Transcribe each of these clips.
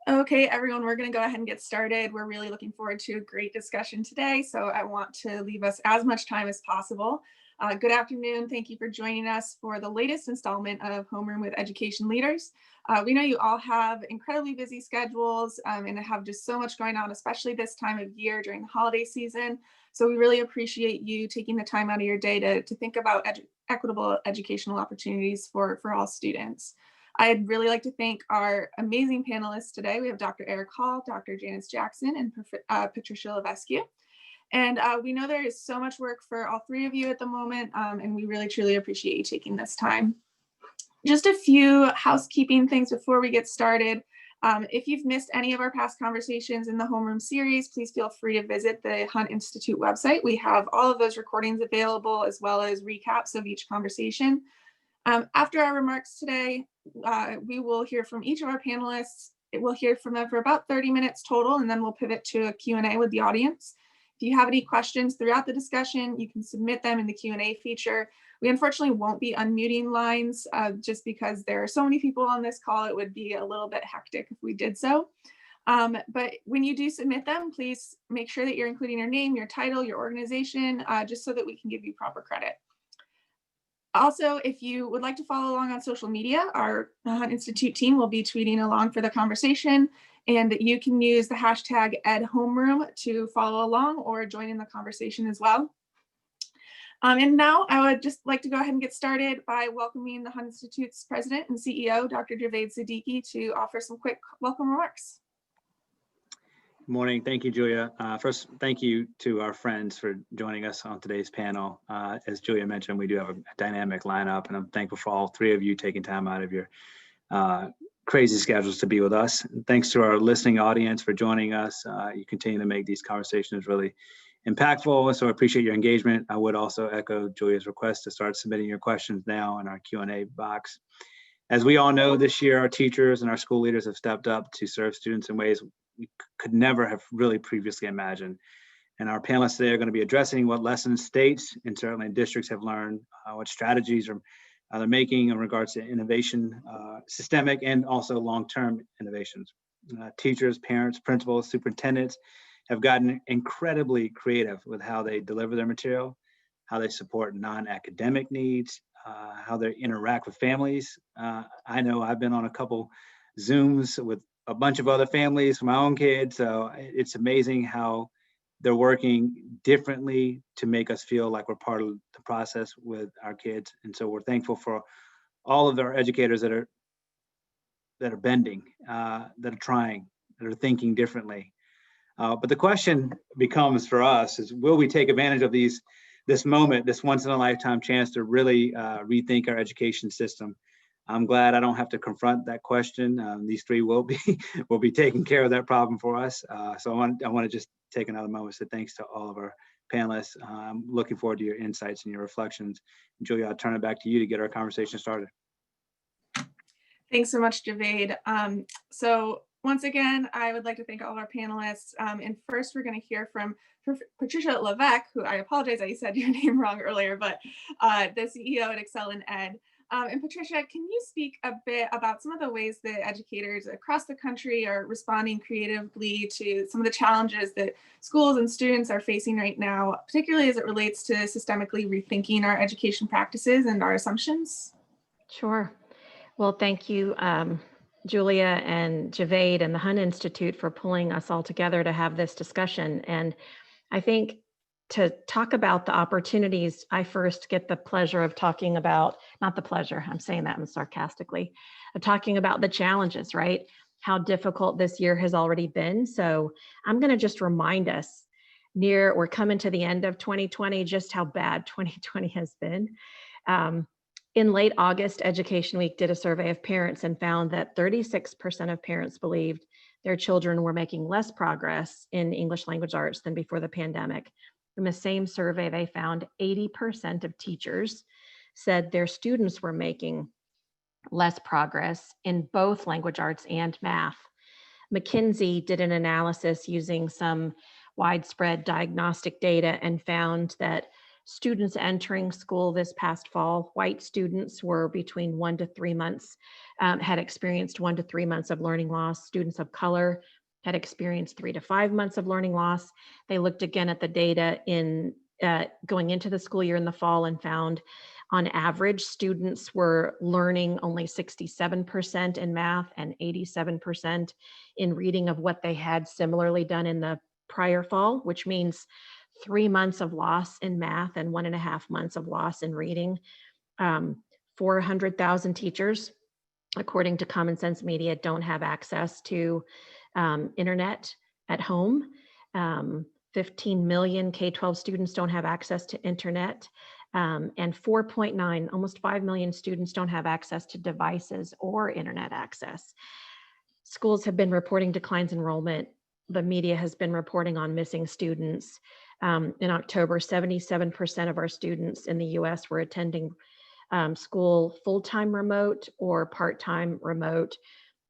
Okay, everyone, we're going to go ahead and get started. We're really looking forward to a great discussion today, so I want to leave us as much time as possible. Good afternoon. Thank you for joining us for the latest installment of Homeroom with Education Leaders. We know you all have incredibly busy schedules and have just so much going on, especially this time of year during the holiday season. So we really appreciate you taking the time out of your day to think about equitable educational opportunities for all students. I'd really like to thank our amazing panelists today. We have Dr. Eric Hall, Dr. Janice Jackson, and Patricia Levesque. And we know there is so much work for all three of you at the moment, and we really, truly appreciate you taking this time. Just a few housekeeping things before we get started. If you've missed any of our past conversations in the Homeroom series, please feel free to visit the Hunt Institute website. We have all of those recordings available, as well as recaps of each conversation. After our remarks today, we will hear from each of our panelists. We'll hear from them for about 30 minutes total, and then we'll pivot to a Q&A with the audience. If you have any questions throughout the discussion, you can submit them in the Q&A feature. We unfortunately won't be unmuting lines just because there are so many people on this call. It would be a little bit hectic if we did so. But when you do submit them, please make sure that you're including your name, your title, your organization, just so that we can give you proper credit. Also, if you would like to follow along on social media, our Hunt Institute team will be tweeting along for the conversation, and you can use the hashtag #EdHomeroom to follow along or join in the conversation as well. And now I would just like to go ahead and get started by welcoming the Hunt Institute's president and CEO, Dr. Javed Siddiki, to offer some quick welcome remarks. Good morning. Thank you, Julia. First, thank you to our friends for joining us on today's panel. As Julia mentioned, we do have a dynamic lineup, and I'm thankful for all three of you taking time out of your crazy schedules to be with us. And thanks to our listening audience for joining us. You continue to make these conversations really impactful, so I appreciate your engagement. I would also echo Julia's request to start submitting your questions now in our Q&A box. As we all know, this year, our teachers and our school leaders have stepped up to serve students in ways we could never have really previously imagined. And our panelists today are going to be addressing what lessons states and certainly districts have learned, what strategies they're making in regards to innovation, systemic and also long-term innovations. Teachers, parents, principals, superintendents have gotten incredibly creative with how they deliver their material, how they support non-academic needs, how they interact with families. I know I've been on a couple Zooms with a bunch of other families for my own kids. So it's amazing how they're working differently to make us feel like we're part of the process with our kids. And so we're thankful for all of our educators that are bending, that are trying, that are thinking differently. But the question becomes for us is, will we take advantage of this moment, this once in a lifetime chance to really rethink our education system? I'm glad I don't have to confront that question. These three will be taking care of that problem for us. So I want to just take another moment to say thanks to all of our panelists. I'm looking forward to your insights and your reflections. Julia, I'll turn it back to you to get our conversation started. Thanks so much, Javed. So once again, I would like to thank all of our panelists. And first, we're going to hear from Patricia Levesque, who I apologize, I said your name wrong earlier, but the CEO at Excel in Ed. And Patricia, can you speak a bit about some of the ways that educators across the country are responding creatively to some of the challenges that schools and students are facing right now, particularly as it relates to systemically rethinking our education practices and our assumptions? Sure. Well, thank you, Julia and Javed and the Hunt Institute for pulling us all together to have this discussion. And I think to talk about the opportunities, I first get the pleasure of talking about, not the pleasure, I'm saying that sarcastically, of talking about the challenges, right? How difficult this year has already been. So I'm going to just remind us we're coming to the end of 2020, just how bad 2020 has been. In late August, Education Week did a survey of parents and found that 36% of parents believed their children were making less progress in English language arts than before the pandemic. In the same survey, they found 80% of teachers said their students were making less progress in both language arts and math. McKinsey did an analysis using some widespread diagnostic data and found that students entering school this past fall. White students were between 1 to 3 months, had experienced 1 to 3 months of learning loss. Students of color had experienced 3 to 5 months of learning loss. They looked again at the data in going into the school year in the fall and found on average, students were learning only 67% in math and 87% in reading of what they had similarly done in the prior fall, which means 3 months of loss in math and 1.5 months of loss in reading. 400,000 teachers, according to Common Sense Media, don't have access to internet at home. 15 million K-12 students don't have access to internet. And 4.9, almost 5 million students don't have access to devices or internet access. Schools have been reporting declines in enrollment. The media has been reporting on missing students. In October, 77% of our students in the US were attending school full-time remote or part-time remote.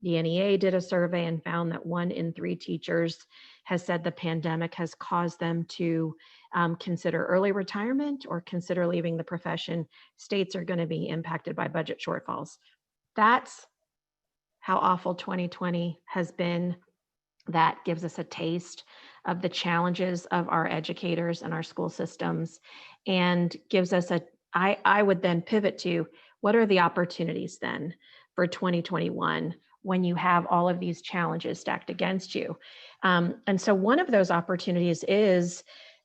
The NEA did a survey and found that 1 in 3 teachers has said the pandemic has caused them to consider early retirement or consider leaving the profession. States are going to be impacted by budget shortfalls. That's how awful 2020 has been. That gives us a taste of the challenges of our educators and our school systems, and gives us I would then pivot to, what are the opportunities then for 2021 when you have all of these challenges stacked against you? And so one of those opportunities is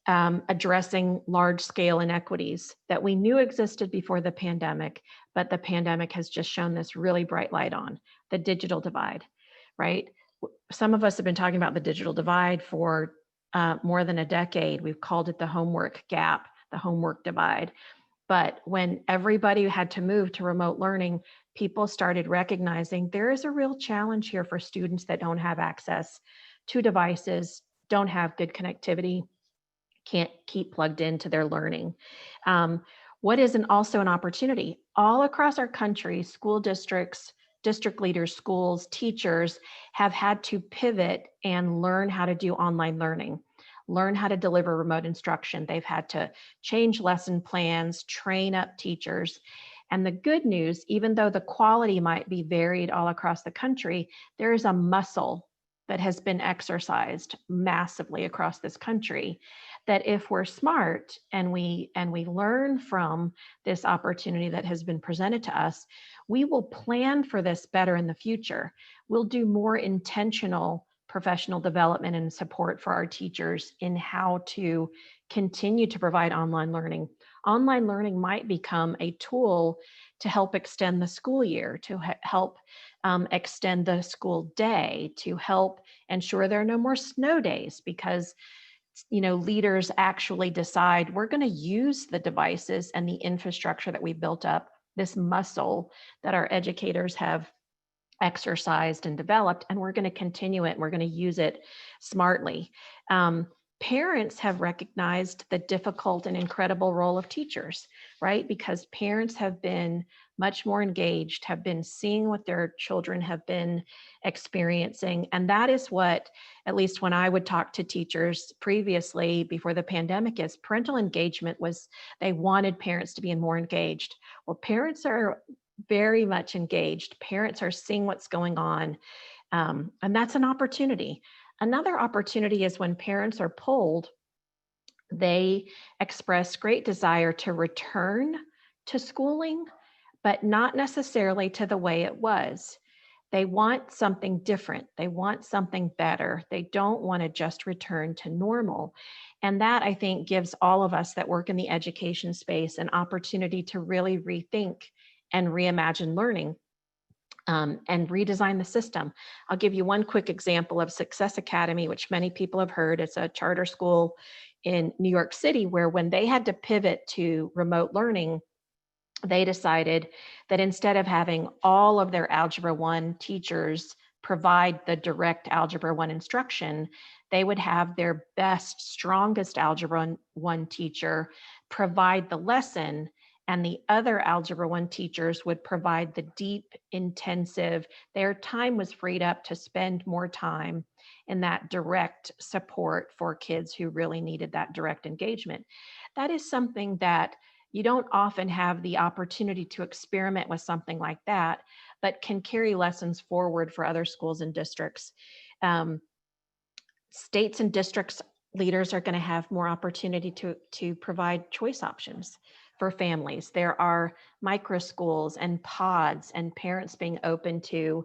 addressing large scale inequities that we knew existed before the pandemic, but the pandemic has just shown this really bright light on: the digital divide, right? Some of us have been talking about the digital divide for more than a decade. We've called it the homework gap, the homework divide. But when everybody had to move to remote learning, people started recognizing there is a real challenge here for students that don't have access to devices, don't have good connectivity, can't keep plugged into their learning. What is also an opportunity? All across our country, school districts, district leaders, schools, teachers have had to pivot and learn how to do online learning, learn how to deliver remote instruction. They've had to change lesson plans, train up teachers. And the good news, even though the quality might be varied all across the country, there is a muscle that has been exercised massively across this country, that if we're smart and we learn from this opportunity that has been presented to us, we will plan for this better in the future. We'll do more intentional professional development and support for our teachers in how to continue to provide online learning. Online learning might become a tool to help extend the school year, to help extend the school day, to help ensure there are no more snow days, because leaders actually decide we're going to use the devices and the infrastructure that we built up, this muscle that our educators have exercised and developed, and we're going to continue it. And we're going to use it smartly. Parents have recognized the difficult and incredible role of teachers, right? Because parents have been much more engaged, have been seeing what their children have been experiencing. And that is what, at least when I would talk to teachers previously before the pandemic, is parental engagement was, they wanted parents to be more engaged. Well, parents are very much engaged. Parents are seeing what's going on. And that's an opportunity. Another opportunity is when parents are polled, they express great desire to return to schooling, but not necessarily to the way it was. They want something different. They want something better. They don't want to just return to normal. And that, I think, gives all of us that work in the education space an opportunity to really rethink and reimagine learning. And redesign the system. I'll give you one quick example of Success Academy, which many people have heard. It's a charter school in New York City where, when they had to pivot to remote learning, they decided that instead of having all of their Algebra 1 teachers provide the direct Algebra 1 instruction, they would have their best, strongest Algebra 1 teacher provide the lesson, and the other Algebra 1 teachers would provide the deep, intensive. Their time was freed up to spend more time in that direct support for kids who really needed that direct engagement. that is something that you don't often have the opportunity to experiment with something like that, but can carry lessons forward for other schools and districts. Um, States and districts leaders are going to have more opportunity to provide choice options for families. There are micro schools and pods, and parents being open to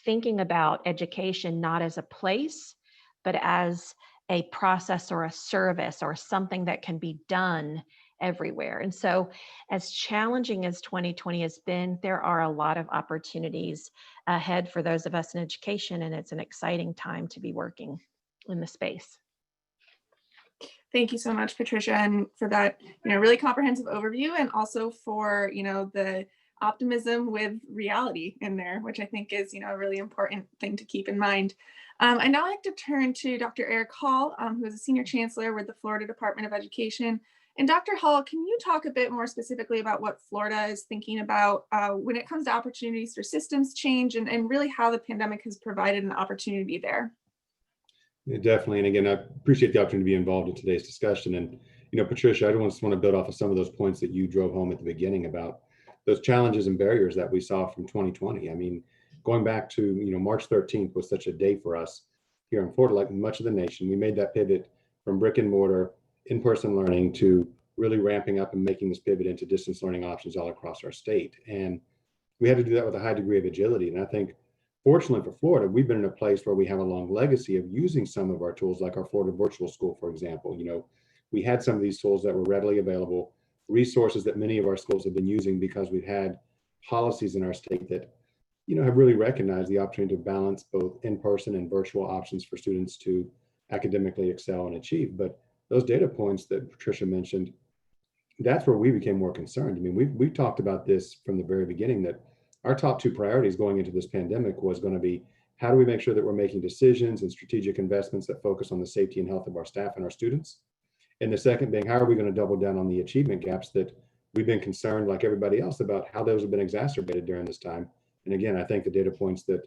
thinking about education not as a place, but as a process or a service or something that can be done everywhere. And so, as challenging as 2020 has been, there are a lot of opportunities ahead for those of us in education, and it's an exciting time to be working in the space. Thank you so much, Patricia, and for that, really comprehensive overview, and also for, the optimism with reality in there, which I think is, a really important thing to keep in mind. I'd now like to turn to Dr. Eric Hall, who is a Senior Chancellor with the Florida Department of Education. And Dr. Hall, can you talk a bit more specifically about what Florida is thinking about when it comes to opportunities for systems change, and really how the pandemic has provided an opportunity there? Yeah, definitely. And again, I appreciate the opportunity to be involved in today's discussion. And, Patricia, I just want to build off of some of those points that you drove home at the beginning about those challenges and barriers that we saw from 2020. I mean, going back to, March 13th was such a day for us here in Florida, like much of the nation. We made that pivot from brick and mortar in-person learning to really ramping up and making this pivot into distance learning options all across our state. And we had to do that with a high degree of agility. And I think, fortunately for Florida, we've been in a place where we have a long legacy of using some of our tools, like our Florida Virtual School, for example. We had some of these tools that were readily available, resources that many of our schools have been using because we've had policies in our state that, have really recognized the opportunity to balance both in-person and virtual options for students to academically excel and achieve. But those data points that Patricia mentioned, that's where we became more concerned. I mean, we've talked about this from the very beginning, that our top two priorities going into this pandemic was going to be, how do we make sure that we're making decisions and strategic investments that focus on the safety and health of our staff and our students? And the second being, how are we going to double down on the achievement gaps that we've been concerned, like everybody else, about how those have been exacerbated during this time? And again, I think the data points that,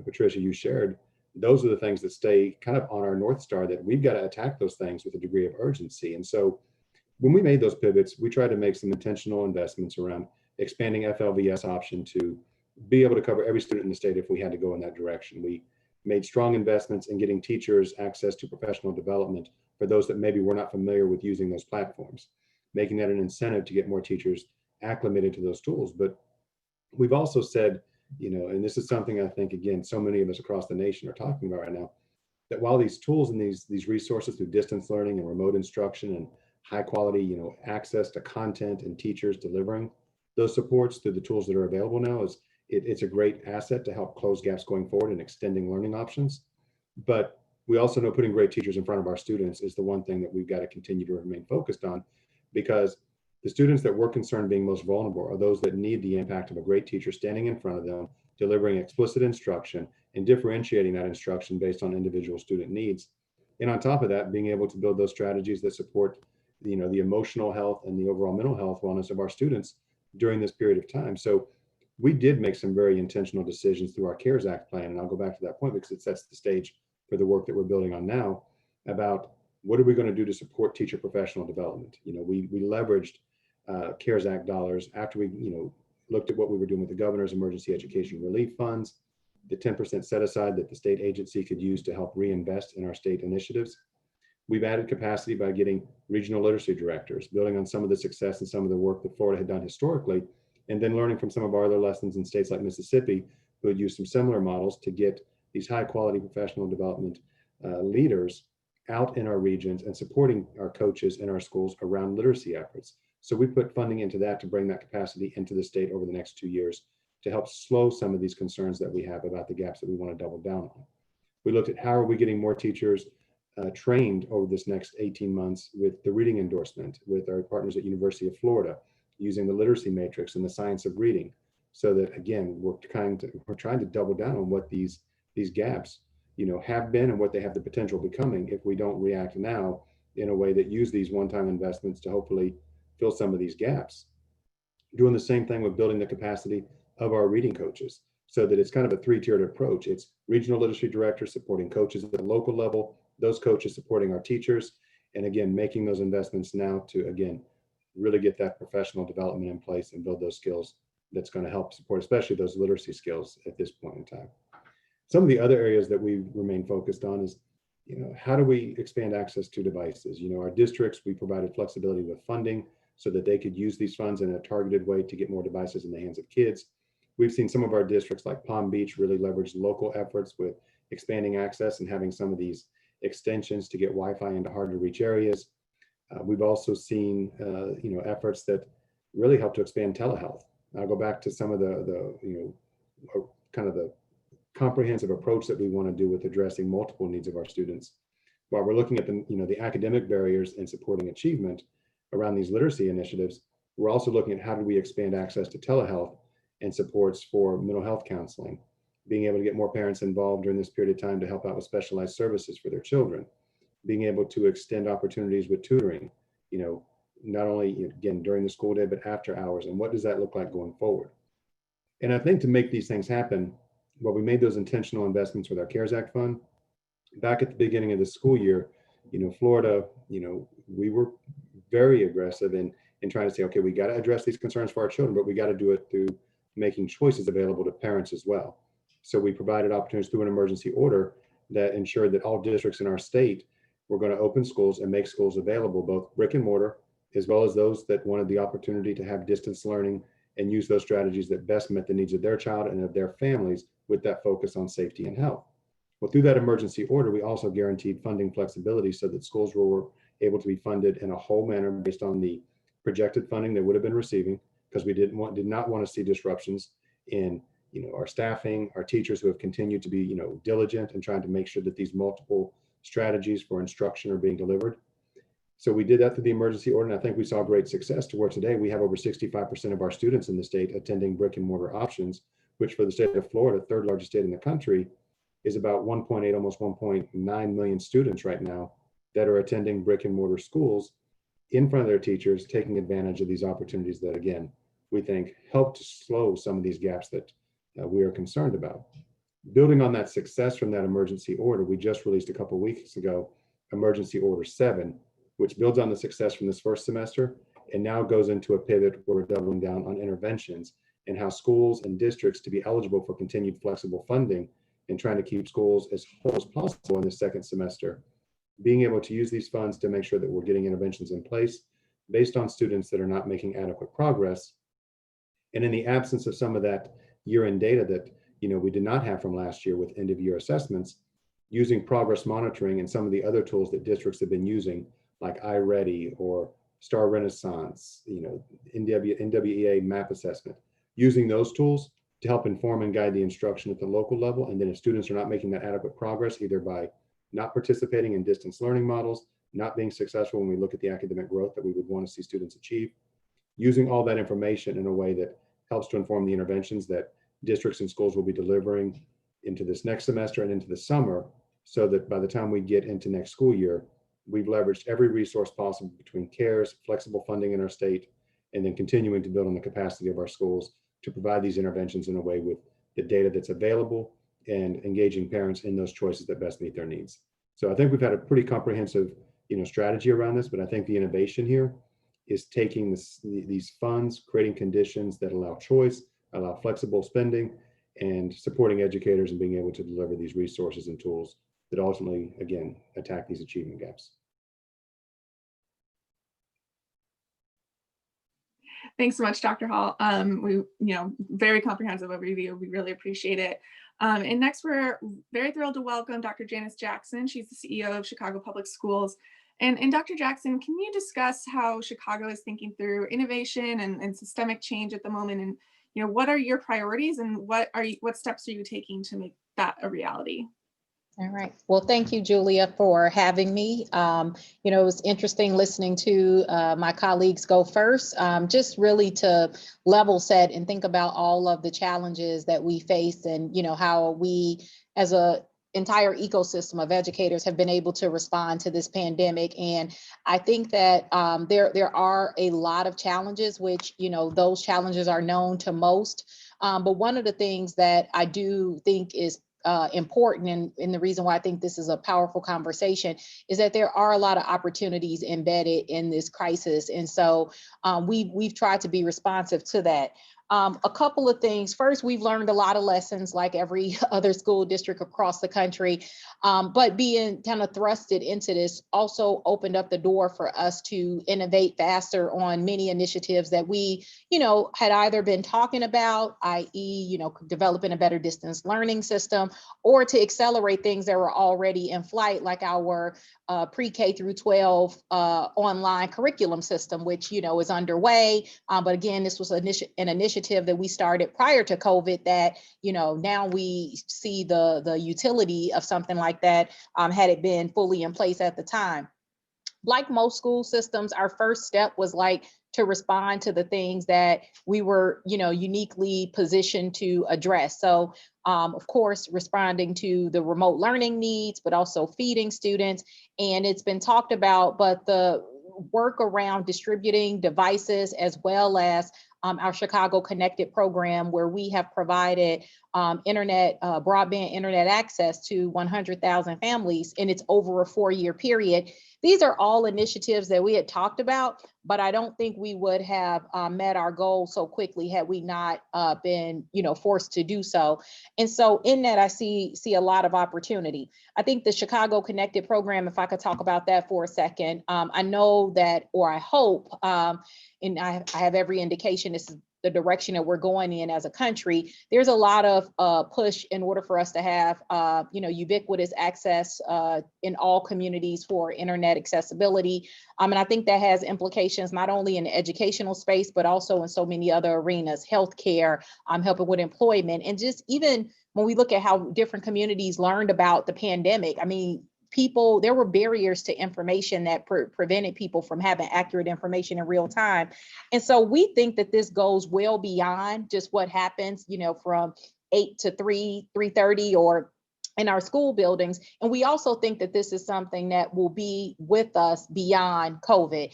Patricia, you shared, those are the things that stay kind of on our North Star, that we've got to attack those things with a degree of urgency. And so when we made those pivots, we tried to make some intentional investments around expanding FLVS option to be able to cover every student in the state if we had to go in that direction. We made strong investments in getting teachers access to professional development for those that maybe were not familiar with using those platforms, making that an incentive to get more teachers acclimated to those tools. But we've also said, and this is something I think, again, so many of us across the nation are talking about right now, that while these tools and these resources through distance learning and remote instruction and high quality, access to content and teachers delivering those supports through the tools that are available now, it's a great asset to help close gaps going forward and extending learning options. But we also know putting great teachers in front of our students is the one thing that we've got to continue to remain focused on, because the students that we're concerned being most vulnerable are those that need the impact of a great teacher standing in front of them, delivering explicit instruction and differentiating that instruction based on individual student needs. And on top of that, being able to build those strategies that support, the emotional health and the overall mental health wellness of our students during this period of time. So we did make some very intentional decisions through our CARES Act plan, and I'll go back to that point because it sets the stage for the work that we're building on now about what are we going to do to support teacher professional development. We leveraged CARES Act dollars after we looked at what we were doing with the governor's emergency education relief funds, the 10% set aside that the state agency could use to help reinvest in our state initiatives. We've added capacity by getting regional literacy directors, building on some of the success and some of the work that Florida had done historically, and then learning from some of our other lessons in states like Mississippi, who had used some similar models to get these high quality professional development leaders out in our regions and supporting our coaches in our schools around literacy efforts. So we put funding into that to bring that capacity into the state over the next 2 years to help slow some of these concerns that we have about the gaps that we want to double down on. We looked at how are we getting more teachers trained over this next 18 months with the reading endorsement with our partners at University of Florida, using the literacy matrix and the science of reading, so that again we're trying to double down on what these gaps have been and what they have the potential becoming if we don't react now in a way that use these one-time investments to hopefully fill some of these gaps. Doing the same thing with building the capacity of our reading coaches, so that it's kind of a three-tiered approach. It's regional literacy directors supporting coaches at the local level, those coaches supporting our teachers, And again, making those investments now to, again, really get that professional development in place and build those skills that's going to help support, especially those literacy skills at this point in time. Some of the other areas that we remain focused on is, how do we expand access to devices? Our districts, we provided flexibility with funding so that they could use these funds in a targeted way to get more devices in the hands of kids. We've seen some of our districts like Palm Beach really leverage local efforts with expanding access and having some of these extensions to get Wi-Fi into hard to reach areas. We've also seen, efforts that really help to expand telehealth. I'll go back to some of the kind of the comprehensive approach that we want to do with addressing multiple needs of our students. While we're looking at the academic barriers and supporting achievement around these literacy initiatives, we're also looking at how do we expand access to telehealth and supports for mental health counseling, being able to get more parents involved during this period of time to help out with specialized services for their children, being able to extend opportunities with tutoring, not only again during the school day, but after hours, and what does that look like going forward? And I think to make these things happen, well, we made those intentional investments with our CARES Act fund. Back at the beginning of the school year, Florida, we were very aggressive in trying to say, okay, we got to address these concerns for our children, but we got to do it through making choices available to parents as well. So we provided opportunities through an emergency order that ensured that all districts in our state were going to open schools and make schools available, both brick and mortar, as well as those that wanted the opportunity to have distance learning and use those strategies that best met the needs of their child and of their families with that focus on safety and health. Well, through that emergency order, we also guaranteed funding flexibility so that schools were able to be funded in a whole manner based on the projected funding they would have been receiving, because we did not want to see disruptions in our staffing, our teachers who have continued to be diligent and trying to make sure that these multiple strategies for instruction are being delivered. So we did that through the emergency order, and I think we saw great success to where today we have over 65% of our students in the state attending brick and mortar options, which for the state of Florida, third largest state in the country, is about 1.8, almost 1.9 million students right now that are attending brick and mortar schools in front of their teachers, taking advantage of these opportunities that, again, we think help to slow some of these gaps that we are concerned about. Building on that success from that emergency order, we just released a couple of weeks ago, Emergency Order 7, which builds on the success from this first semester and now goes into a pivot where we're doubling down on interventions and how schools and districts to be eligible for continued flexible funding and trying to keep schools as whole as possible in the second semester, being able to use these funds to make sure that we're getting interventions in place based on students that are not making adequate progress. And in the absence of some of that year-end data that we did not have from last year with end-of-year assessments, using progress monitoring and some of the other tools that districts have been using, like iReady or Star Renaissance, NWEA map assessment, using those tools to help inform and guide the instruction at the local level. And then if students are not making that adequate progress, either by not participating in distance learning models, not being successful when we look at the academic growth that we would want to see students achieve, using all that information in a way that helps to inform the interventions that districts and schools will be delivering into this next semester and into the summer, so that by the time we get into next school year, we've leveraged every resource possible between CARES, flexible funding in our state, and then continuing to build on the capacity of our schools to provide these interventions in a way with the data that's available and engaging parents in those choices that best meet their needs. So I think we've had a pretty comprehensive strategy around this, but I think the innovation here is taking these funds, creating conditions that allow choice, allow flexible spending, and supporting educators and being able to deliver these resources and tools that ultimately, again, attack these achievement gaps. Thanks so much, Dr. Hall. We, very comprehensive overview. We really appreciate it. And next, we're very thrilled to welcome Dr. Janice Jackson. She's the CEO of Chicago Public Schools. And Dr. Jackson, can you discuss how Chicago is thinking through innovation and systemic change at the moment? And what are your priorities and what steps are you taking to make that a reality? All right. Well, thank you, Julia, for having me. It was interesting listening to my colleagues go first, just really to level set and think about all of the challenges that we face and, how we as a entire ecosystem of educators have been able to respond to this pandemic. And I think that there are a lot of challenges, which, those challenges are known to most. But one of the things that I do think is important, and the reason why I think this is a powerful conversation is that there are a lot of opportunities embedded in this crisis. And so we've tried to be responsive to that. A couple of things. First, we've learned a lot of lessons like every other school district across the country, but being kind of thrusted into this also opened up the door for us to innovate faster on many initiatives that we, had either been talking about, i.e., developing a better distance learning system, or to accelerate things that were already in flight, like our pre-K through 12 online curriculum system, which, is underway. But again, this was an initiative that we started prior to COVID that, now we see the utility of something like that had it been fully in place at the time. Like most school systems, our first step was to respond to the things that we were, uniquely positioned to address. So, of course, responding to the remote learning needs, but also feeding students. And it's been talked about, but the work around distributing devices, as well as our Chicago Connected program, where we have provided broadband internet access to 100,000 families, and it's over a 4-year period. These are all initiatives that we had talked about, but I don't think we would have met our goal so quickly had we not been, forced to do so. And so in that, I see a lot of opportunity. I think the Chicago Connected program, if I could talk about that for a second, I know that, or I hope, and I have every indication this is the direction that we're going in as a country. There's a lot of push in order for us to have, ubiquitous access in all communities for internet accessibility. And I think that has implications not only in the educational space, but also in so many other arenas, healthcare, helping with employment. And just even when we look at how different communities learned about the pandemic, there were barriers to information that prevented people from having accurate information in real time. And so we think that this goes well beyond just what happens, from 8 to 3:30 or in our school buildings. And we also think that this is something that will be with us beyond COVID.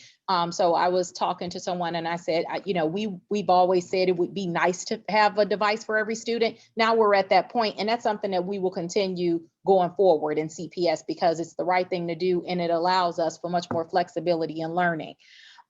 So I was talking to someone and I said, we've always said it would be nice to have a device for every student. Now we're at that point, and that's something that we will continue going forward in CPS because it's the right thing to do, and it allows us for much more flexibility in learning.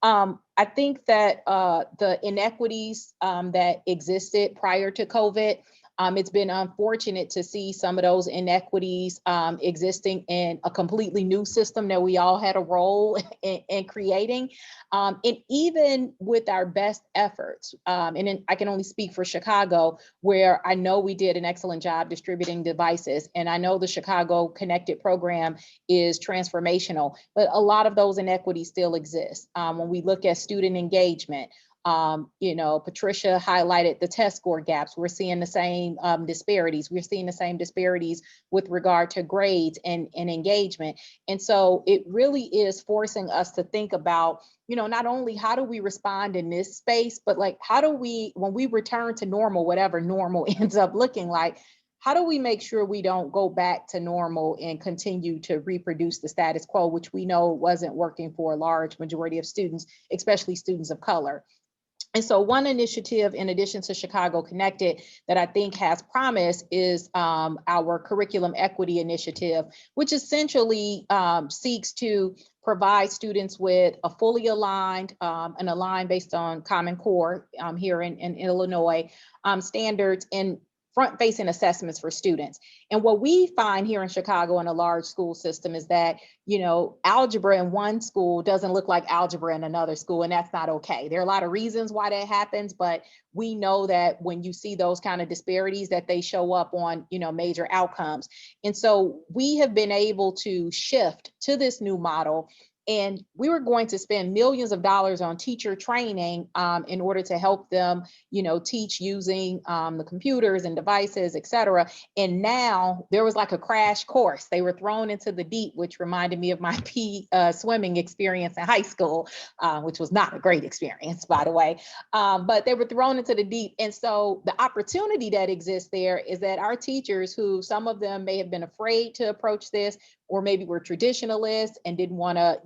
I think that the inequities that existed prior to COVID, it's been unfortunate to see some of those inequities existing in a completely new system that we all had a role in creating. And even with our best efforts, and then I can only speak for Chicago, where I know we did an excellent job distributing devices, and I know the Chicago Connected program is transformational, but a lot of those inequities still exist. When we look at student engagement, Patricia highlighted the test score gaps. We're seeing the same disparities. We're seeing the same disparities with regard to grades and engagement. And so it really is forcing us to think about, not only how do we respond in this space, but how do we, when we return to normal, whatever normal ends up looking like, how do we make sure we don't go back to normal and continue to reproduce the status quo, which we know wasn't working for a large majority of students, especially students of color. And so one initiative, in addition to Chicago Connected, that I think has promise is our Curriculum Equity Initiative, which essentially seeks to provide students with a fully aligned, and aligned based on Common Core here in Illinois standards and front-facing assessments for students. And what we find here in Chicago in a large school system is that, algebra in one school doesn't look like algebra in another school, and that's not okay. There are a lot of reasons why that happens, but we know that when you see those kind of disparities, that they show up on, major outcomes. And so we have been able to shift to this new model. And we were going to spend millions of dollars on teacher training in order to help them, teach using the computers and devices, et cetera. And now there was like a crash course. They were thrown into the deep, which reminded me of my swimming experience in high school, which was not a great experience, by the way. But they were thrown into the deep. And so the opportunity that exists there is that our teachers, who some of them may have been afraid to approach this, or maybe were traditionalists and didn't want to,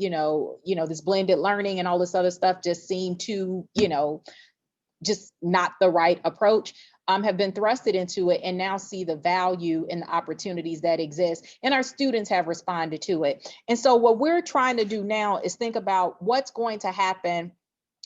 this blended learning and all this other stuff just seemed to, just not the right approach. have been thrusted into it and now see the value and the opportunities that exist. And our students have responded to it. And so what we're trying to do now is think about what's going to happen,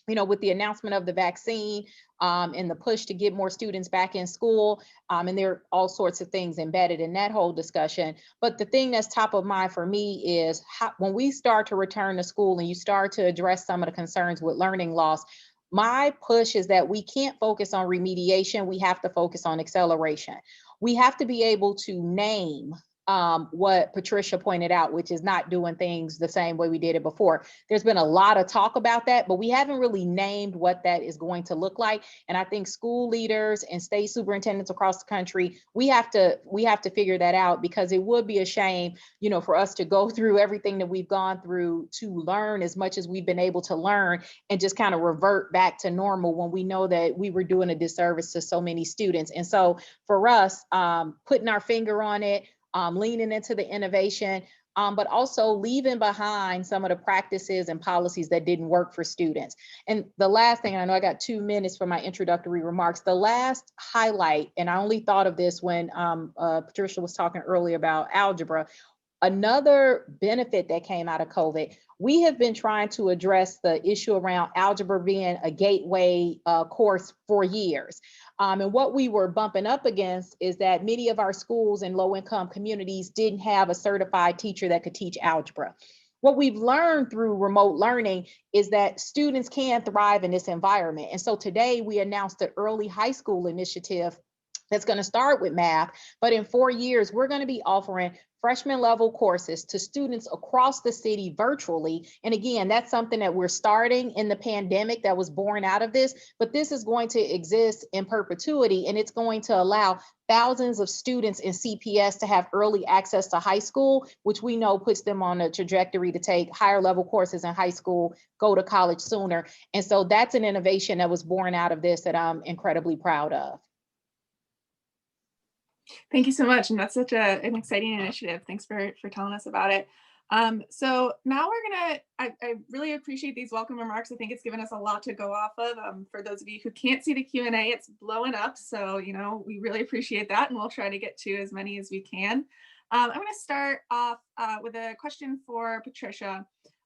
with the announcement of the vaccine and the push to get more students back in school. And there are all sorts of things embedded in that whole discussion. But the thing that's top of mind for me is when we start to return to school and you start to address some of the concerns with learning loss, my push is that we can't focus on remediation. We have to focus on acceleration. We have to be able to name what Patricia pointed out, which is not doing things the same way we did it before. There's been a lot of talk about that, but we haven't really named what that is going to look like. And I think school leaders and state superintendents across the country, we have to figure that out, because it would be a shame, for us to go through everything that we've gone through to learn as much as we've been able to learn and just kind of revert back to normal when we know that we were doing a disservice to so many students. And so for us, putting our finger on it, leaning into the innovation, but also leaving behind some of the practices and policies that didn't work for students. And the last thing, and I know I got 2 minutes for my introductory remarks, the last highlight, and I only thought of this when Patricia was talking earlier about algebra, another benefit that came out of COVID, we have been trying to address the issue around algebra being a gateway course for years. And what we were bumping up against is that many of our schools in low-income communities didn't have a certified teacher that could teach algebra. What we've learned through remote learning is that students can thrive in this environment. And so today we announced an early high school initiative that's going to start with math, but in 4 years, we're going to be offering freshman level courses to students across the city virtually. And again, that's something that we're starting in the pandemic that was born out of this, but this is going to exist in perpetuity, and it's going to allow thousands of students in CPS to have early access to high school, which we know puts them on a trajectory to take higher level courses in high school, go to college sooner. And so that's an innovation that was born out of this that I'm incredibly proud of. Thank you so much. And that's such an exciting initiative. Thanks for telling us about it. So now I really appreciate these welcome remarks. I think it's given us a lot to go off of. For those of you who can't see the Q&A, it's blowing up. So, we really appreciate that, and we'll try to get to as many as we can. I'm going to start off with a question for Patricia.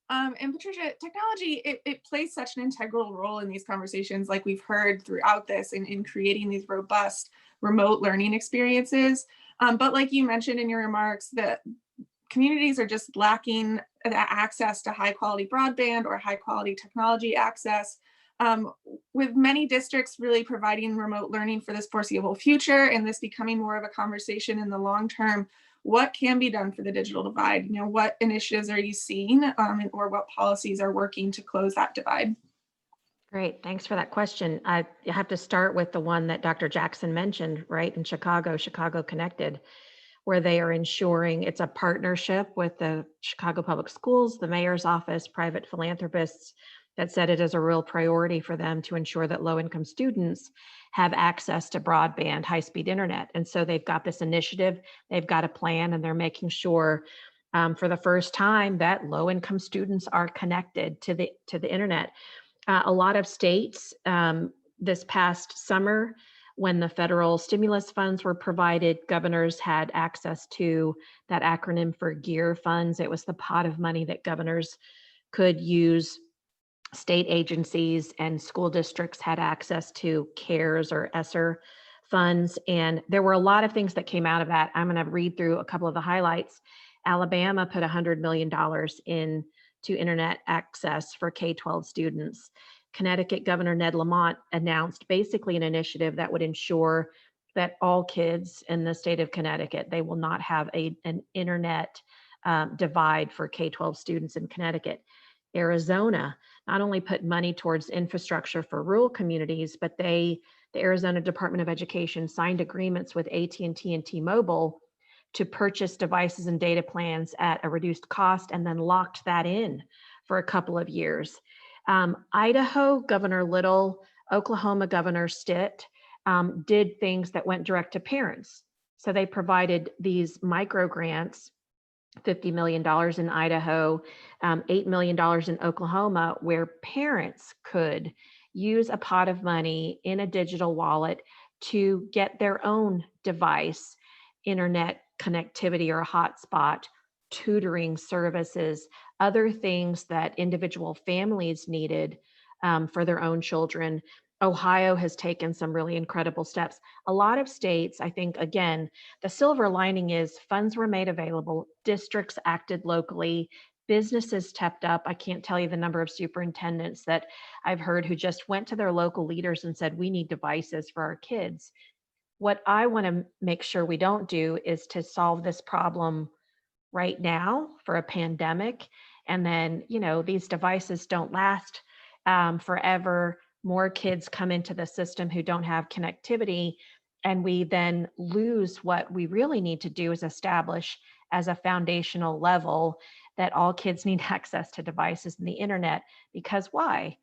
And Patricia, technology, it plays such an integral role in these conversations, like we've heard throughout this, in creating these robust remote learning experiences. But like you mentioned in your remarks, that communities are just lacking access to high quality broadband or high quality technology access, with many districts really providing remote learning for this foreseeable future, and this becoming more of a conversation in the long term. What can be done for the digital divide? What initiatives are you seeing, or what policies are working to close that divide? Great, thanks for that question. I have to start with the one that Dr. Jackson mentioned, right, in Chicago Connected, where they are ensuring it's a partnership with the Chicago Public Schools, the mayor's office, private philanthropists, that said it is a real priority for them to ensure that low-income students have access to broadband, high-speed internet. And so they've got this initiative, they've got a plan, and they're making sure for the first time that low-income students are connected to the internet. A lot of states this past summer, when the federal stimulus funds were provided, governors had access to that acronym for GEAR funds. It was the pot of money that governors could use. State agencies and school districts had access to CARES or ESSER funds. And there were a lot of things that came out of that. I'm going to read through a couple of the highlights. Alabama put $100 million into internet access for K-12 students. Connecticut Governor Ned Lamont announced basically an initiative that would ensure that all kids in the state of Connecticut, they will not have an internet divide for K-12 students in Connecticut. Arizona not only put money towards infrastructure for rural communities, but the Arizona Department of Education signed agreements with AT&T and T-Mobile to purchase devices and data plans at a reduced cost, and then locked that in for a couple of years. Idaho, Governor Little, Oklahoma Governor Stitt did things that went direct to parents. So they provided these micro grants, $50 million in Idaho, $8 million in Oklahoma, where parents could use a pot of money in a digital wallet to get their own device, internet connectivity or hotspot, tutoring services, other things that individual families needed for their own children. Ohio has taken some really incredible steps. A lot of states, I think, again, the silver lining is funds were made available, districts acted locally, businesses stepped up. I can't tell you the number of superintendents that I've heard who just went to their local leaders and said, we need devices for our kids. What I want to make sure we don't do is to solve this problem right now for a pandemic. And then, these devices don't last forever. More kids come into the system who don't have connectivity. And we then lose what we really need to do is establish as a foundational level that all kids need access to devices and the internet. Because why?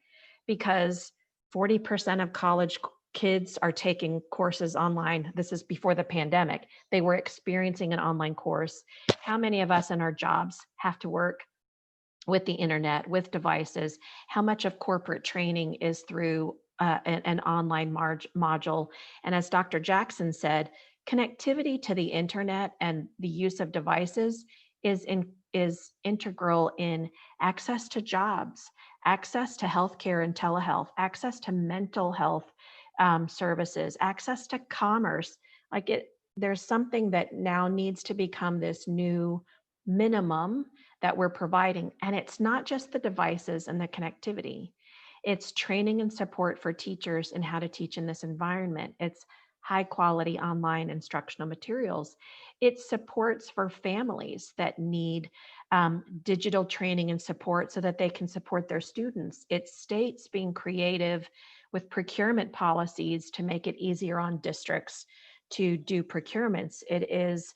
Because 40% of college kids are taking courses online. This is before the pandemic. They were experiencing an online course. How many of us in our jobs have to work with the internet, with devices? How much of corporate training is through an online module? And as Dr. Jackson said, connectivity to the internet and the use of devices is integral in access to jobs, access to healthcare and telehealth, access to mental health services, access to commerce. There's something that now needs to become this new minimum that we're providing. And it's not just the devices and the connectivity. It's training and support for teachers in how to teach in this environment. It's high quality online instructional materials. It's supports for families that need digital training and support so that they can support their students. It's states being creative with procurement policies to make it easier on districts to do procurements. It is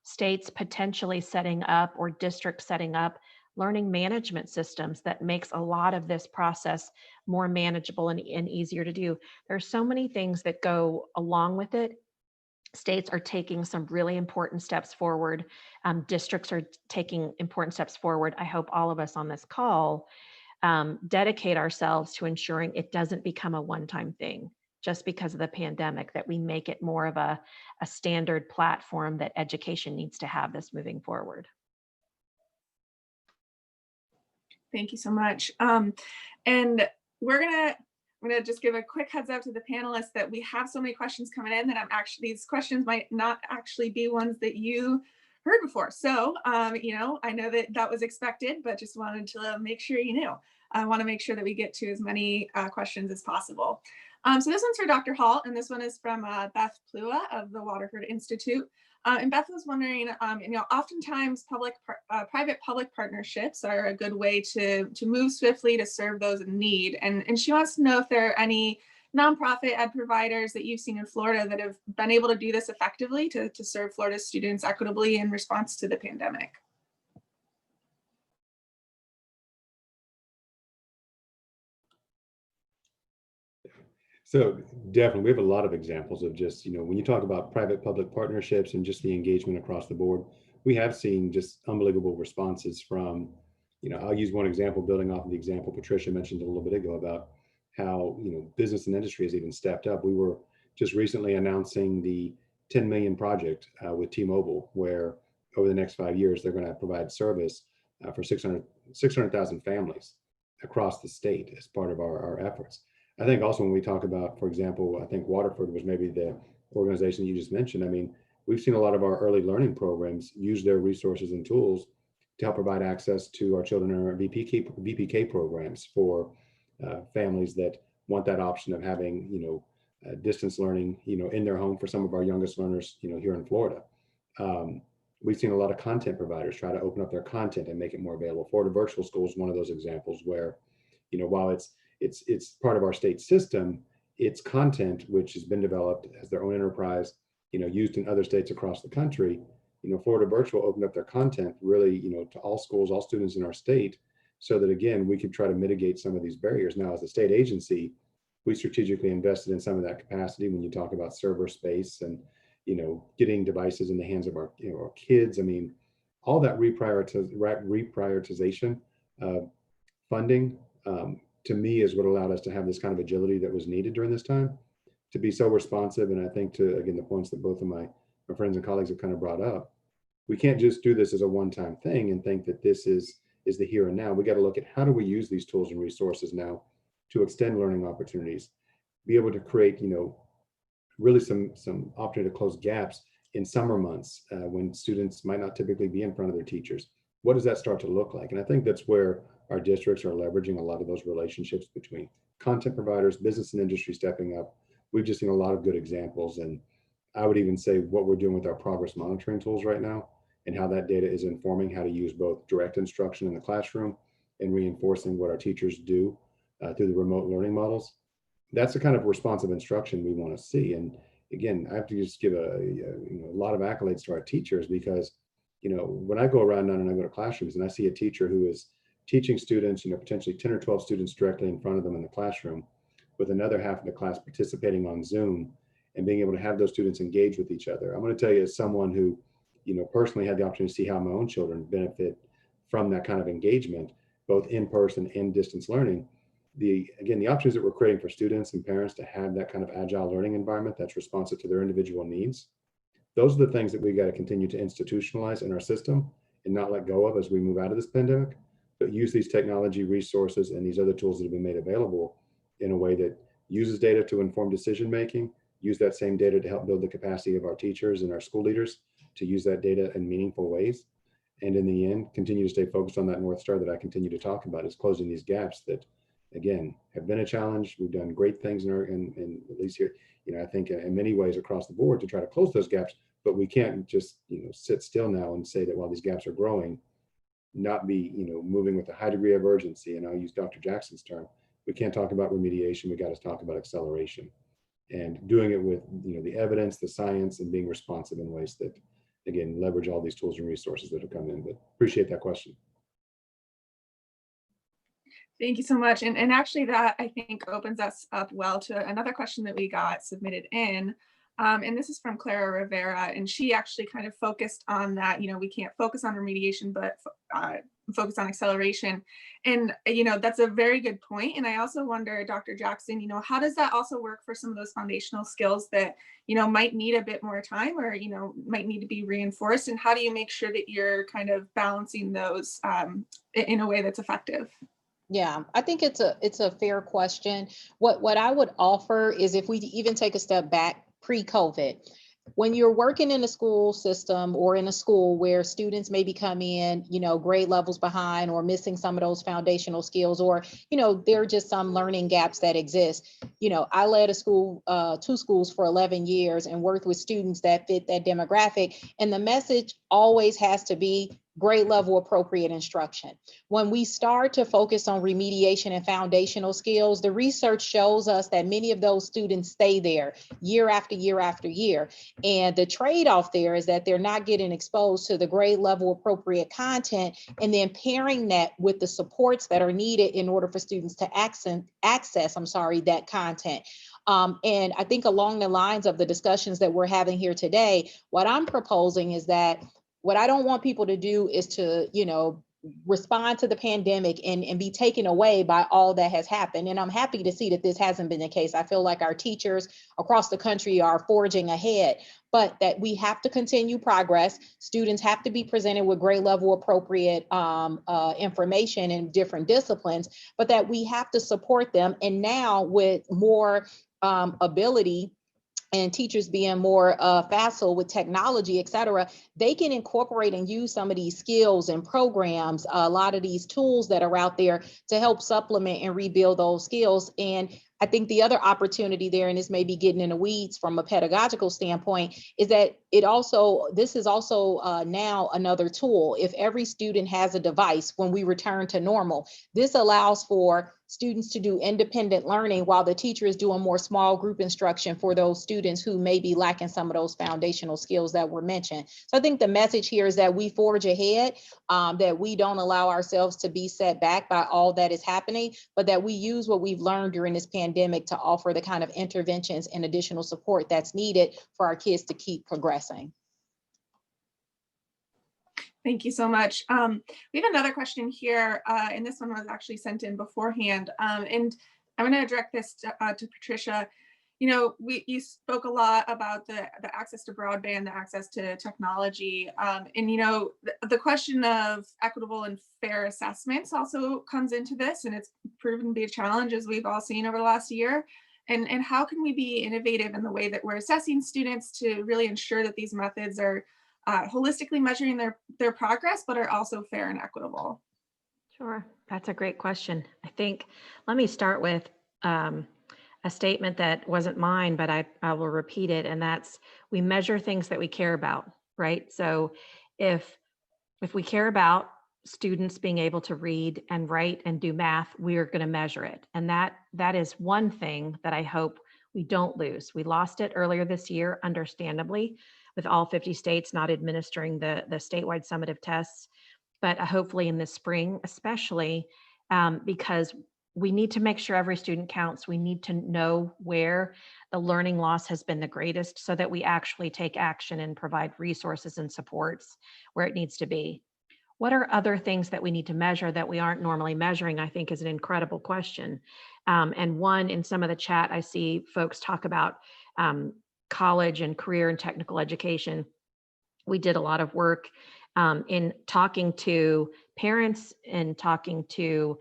states potentially setting up or districts setting up learning management systems that makes a lot of this process more manageable and easier to do. There's so many things that go along with it. States are taking some really important steps forward. Districts are taking important steps forward. I hope all of us on this call dedicate ourselves to ensuring it doesn't become a one-time thing just because of the pandemic, that we make it more of a standard platform that education needs to have this moving forward. Thank you so much. And we're gonna just give a quick heads up to the panelists that we have so many questions coming in that these questions might not actually be ones that you heard before. So, I know that was expected, but just wanted to make sure you knew. I want to make sure that we get to as many questions as possible. So this one's for Dr. Hall, and this one is from Beth Plua of the Waterford Institute. And Beth was wondering, oftentimes private-public partnerships are a good way to move swiftly to serve those in need. And she wants to know if there are any nonprofit ed providers that you've seen in Florida that have been able to do this effectively to serve Florida students equitably in response to the pandemic. So definitely, we have a lot of examples of just, when you talk about private-public partnerships and just the engagement across the board, we have seen just unbelievable responses from, I'll use one example, building off of the example Patricia mentioned a little bit ago about how, business and industry has even stepped up. We were just recently announcing the 10 million project with T-Mobile, where over the next 5 years, they're going to provide service for 600,000 families across the state as part of our efforts. I think also when we talk about, for example, I think Waterford was maybe the organization you just mentioned. I mean, we've seen a lot of our early learning programs use their resources and tools to help provide access to our children in our VPK programs for families that want that option of having, distance learning, in their home for some of our youngest learners, here in Florida. We've seen a lot of content providers try to open up their content and make it more available. Florida Virtual School is one of those examples where, while it's part of our state system, its content, which has been developed as their own enterprise, used in other states across the country, Florida Virtual opened up their content really, to all schools, all students in our state, so that again, we could try to mitigate some of these barriers. Now, as a state agency, we strategically invested in some of that capacity when you talk about server space and, getting devices in the hands of our kids. I mean, all that reprioritization funding, to me, is what allowed us to have this kind of agility that was needed during this time. to be so responsive. And I think to, again, the points that both of my friends and colleagues have kind of brought up, we can't just do this as a one-time thing and think that this is the here and now. We got to look at how do we use these tools and resources now to extend learning opportunities, be able to create, really some opportunity to close gaps in summer months when students might not typically be in front of their teachers. What does that start to look like? And I think that's where our districts are leveraging a lot of those relationships between content providers, business and industry stepping up. We've just seen a lot of good examples. And I would even say what we're doing with our progress monitoring tools right now and how that data is informing how to use both direct instruction in the classroom and reinforcing what our teachers do through the remote learning models. That's the kind of responsive instruction we want to see. And again, I have to just give a lot of accolades to our teachers because, when I go around now and I go to classrooms and I see a teacher who is teaching students, potentially 10 or 12 students directly in front of them in the classroom, with another half of the class participating on Zoom and being able to have those students engage with each other. I'm going to tell you, as someone who, personally had the opportunity to see how my own children benefit from that kind of engagement, both in person and distance learning. The options that we're creating for students and parents to have that kind of agile learning environment that's responsive to their individual needs, those are the things that we got to continue to institutionalize in our system and not let go of as we move out of this pandemic, but use these technology resources and these other tools that have been made available in a way that uses data to inform decision making, use that same data to help build the capacity of our teachers and our school leaders to use that data in meaningful ways. And in the end, continue to stay focused on that North Star that I continue to talk about, is closing these gaps that, again, have been a challenge. We've done great things in at least here, I think in many ways across the board to try to close those gaps, but we can't just, sit still now and say that while these gaps are growing, not be, moving with a high degree of urgency. And I'll use Dr. Jackson's term. We can't talk about remediation. We got to talk about acceleration and doing it with, the evidence, the science, and being responsive in ways that, again, leverage all these tools and resources that have come in. But appreciate that question. Thank you so much. And actually that, I think, opens us up well to another question that we got submitted in. And this is from Clara Rivera, and she actually kind of focused on that, we can't focus on remediation, but focus on acceleration. And, that's a very good point. And I also wonder, Dr. Jackson, how does that also work for some of those foundational skills that, might need a bit more time or, might need to be reinforced? And how do you make sure that you're kind of balancing those in a way that's effective? Yeah, I think it's a fair question. What I would offer is, if we even take a step back pre-COVID, when you're working in a school system or in a school where students maybe come in, grade levels behind or missing some of those foundational skills, or, there are just some learning gaps that exist. I led a school, 2 schools for 11 years and worked with students that fit that demographic. And the message always has to be grade level appropriate instruction. When we start to focus on remediation and foundational skills, the research shows us that many of those students stay there year after year after year. And the trade-off there is that they're not getting exposed to the grade level appropriate content, and then pairing that with the supports that are needed in order for students to access that content. And I think along the lines of the discussions that we're having here today, what I'm proposing is that what I don't want people to do is to, respond to the pandemic and be taken away by all that has happened. And I'm happy to see that this hasn't been the case. I feel like our teachers across the country are forging ahead, but that we have to continue progress. Students have to be presented with grade level appropriate information in different disciplines, but that we have to support them. And now with more ability and teachers being more facile with technology, et cetera, they can incorporate and use some of these skills and programs, a lot of these tools that are out there to help supplement and rebuild those skills. And I think the other opportunity there, and this may be getting in the weeds from a pedagogical standpoint, is that this is also now another tool. If every student has a device when we return to normal, this allows for students to do independent learning while the teacher is doing more small group instruction for those students who may be lacking some of those foundational skills that were mentioned. So I think the message here is that we forge ahead, that we don't allow ourselves to be set back by all that is happening, but that we use what we've learned during this pandemic to offer the kind of interventions and additional support that's needed for our kids to keep progressing. Thank you so much. We have another question here, and this one was actually sent in beforehand. And I'm going to direct this to Patricia. You spoke a lot about the access to broadband, the access to technology, and the question of equitable and fair assessments also comes into this, and it's proven to be a challenge, as we've all seen over the last year. And how can we be innovative in the way that we're assessing students to really ensure that these methods are holistically measuring their progress, but are also fair and equitable? Sure, that's a great question. I think, let me start with a statement that wasn't mine, but I will repeat it, and that's, we measure things that we care about, right? So if we care about students being able to read and write and do math, we are going to measure it. And that is one thing that I hope we don't lose. We lost it earlier this year, understandably, with all 50 states not administering the statewide summative tests, but hopefully in the spring, especially because we need to make sure every student counts. We need to know where the learning loss has been the greatest so that we actually take action and provide resources and supports where it needs to be. What are other things that we need to measure that we aren't normally measuring, I think is an incredible question. And one, in some of the chat, I see folks talk about college and career and technical education. We did a lot of work in talking to parents and talking to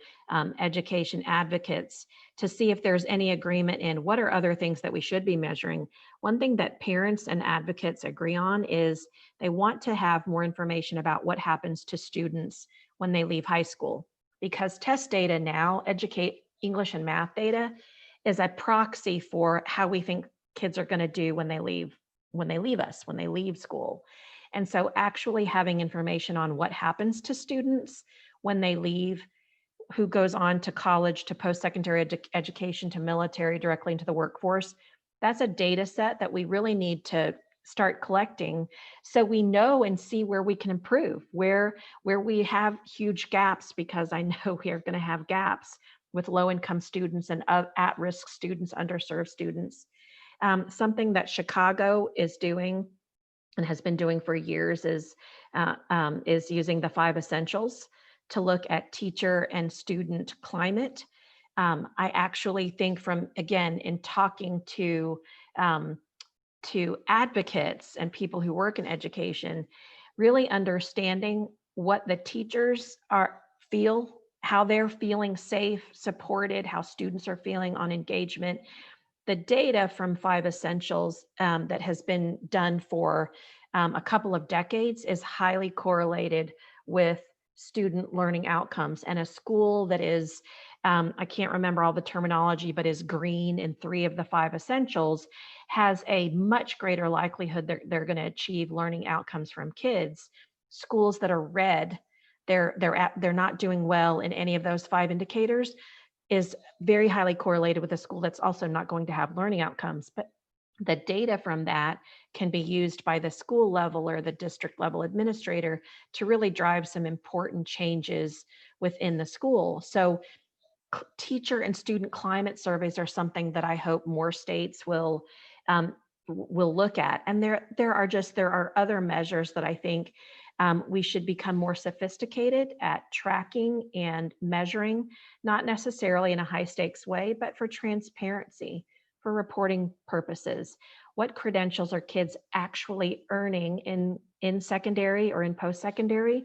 education advocates to see if there's any agreement in what are other things that we should be measuring. One thing that parents and advocates agree on is they want to have more information about what happens to students when they leave high school, because test data now, English and math data, is a proxy for how we think kids are going to do when they leave us, when they leave school. And so actually having information on what happens to students when they leave, who goes on to college, to post-secondary education, to military, directly into the workforce, that's a data set that we really need to start collecting so we know and see where we can improve, where we have huge gaps, because I know we are going to have gaps with low-income students and at-risk students, underserved students. Something that Chicago is doing and has been doing for years is using the 5 essentials to look at teacher and student climate. I actually think again, in talking to advocates and people who work in education, really understanding what the teachers feel, how they're feeling safe, supported, how students are feeling on engagement. The data from 5 essentials that has been done for a couple of decades is highly correlated with student learning outcomes. And a school that is, I can't remember all the terminology, but is green in 3 of the 5 essentials has a much greater likelihood that they're going to achieve learning outcomes from kids. Schools that are red, they're not doing well in any of those 5 indicators, is very highly correlated with a school that's also not going to have learning outcomes. But the data from that can be used by the school level or the district level administrator to really drive some important changes within the school. So teacher and student climate surveys are something that I hope more states will look at. And there are other measures that I think we should become more sophisticated at tracking and measuring, not necessarily in a high stakes way, but for transparency, for reporting purposes. What credentials are kids actually earning in secondary or in post-secondary?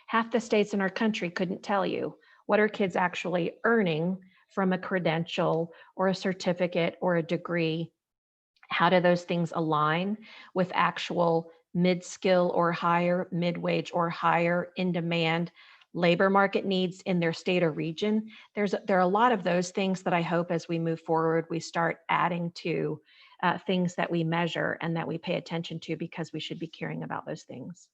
Half the states in our country couldn't tell you. What are kids actually earning from a credential or a certificate or a degree? How do those things align with actual mid-skill or higher, mid-wage or higher in-demand labor market needs in their state or region? There are a lot of those things that I hope as we move forward, we start adding to things that we measure and that we pay attention to, because we should be caring about those things.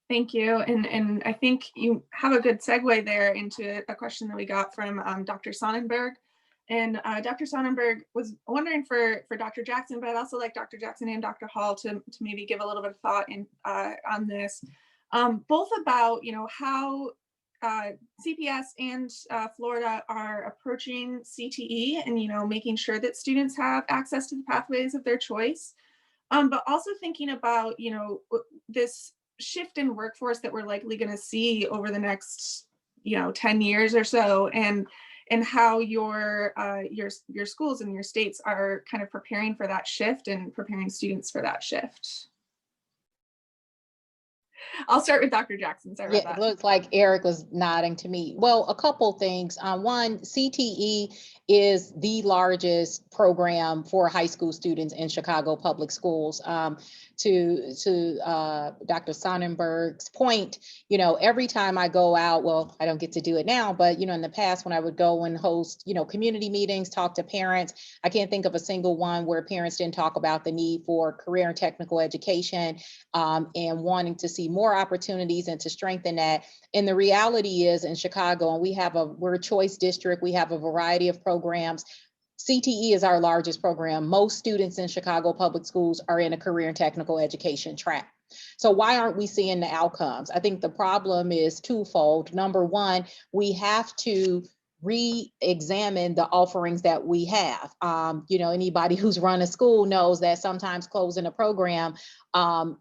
Thank you. And I think you have a good segue there into a question that we got from Dr. Sonnenberg. And Dr. Sonnenberg was wondering for Dr. Jackson, but I'd also like Dr. Jackson and Dr. Hall to maybe give a little bit of thought on this, both about how CPS and Florida are approaching CTE and making sure that students have access to the pathways of their choice, but also thinking about this shift in workforce that we're likely going to see over the next 10 years or so, and and how your schools and your states are kind of preparing for that shift and preparing students for that shift. I'll start with Dr. Jackson. Sorry Yeah, about it that. looks like Eric was nodding to me. Well, a couple things. One, CTE is the largest program for high school students in Chicago public schools. To Dr. Sonnenberg's point, every time I go out, well, I don't get to do it now, but in the past when I would go and host, community meetings, talk to parents, I can't think of a single one where parents didn't talk about the need for career and technical education, and wanting to see more opportunities and to strengthen that. And the reality is in Chicago, and we're a choice district, we have a variety of programs. CTE is our largest program. Most students in Chicago public schools are in a career and technical education track. So why aren't we seeing the outcomes? I think the problem is twofold. Number one, we have to re-examine the offerings that we have. Anybody who's run a school knows that sometimes closing a program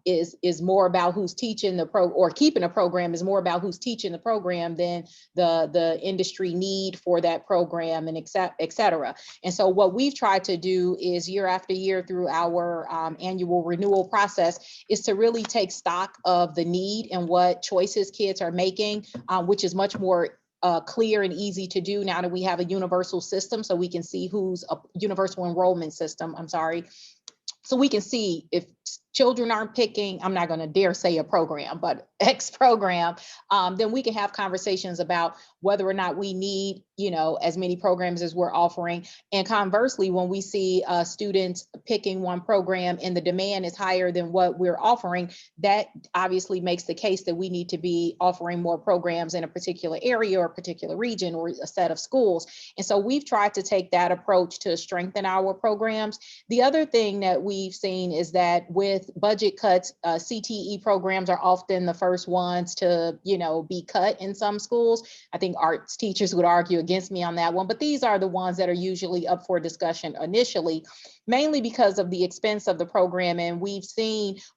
is more about who's teaching or keeping a program is more about who's teaching the program than the industry need for that program, and et cetera. And so what we've tried to do is year after year through our annual renewal process is to really take stock of the need and what choices kids are making, which is much more clear and easy to do now that we have a universal system, so we can see who's a universal enrollment system, so we can see if children aren't picking, I'm not going to dare say a program, but X program, then we can have conversations about whether or not we need, as many programs as we're offering. And conversely, when we see students picking one program and the demand is higher than what we're offering, that obviously makes the case that we need to be offering more programs in a particular area or a particular region or a set of schools. And so we've tried to take that approach to strengthen our programs. The other thing that we've seen is that with budget cuts, CTE programs are often the first ones to, be cut in some schools. I think arts teachers would argue against me on that one, but these are the ones that are usually up for discussion initially, mainly because of the expense of the program. And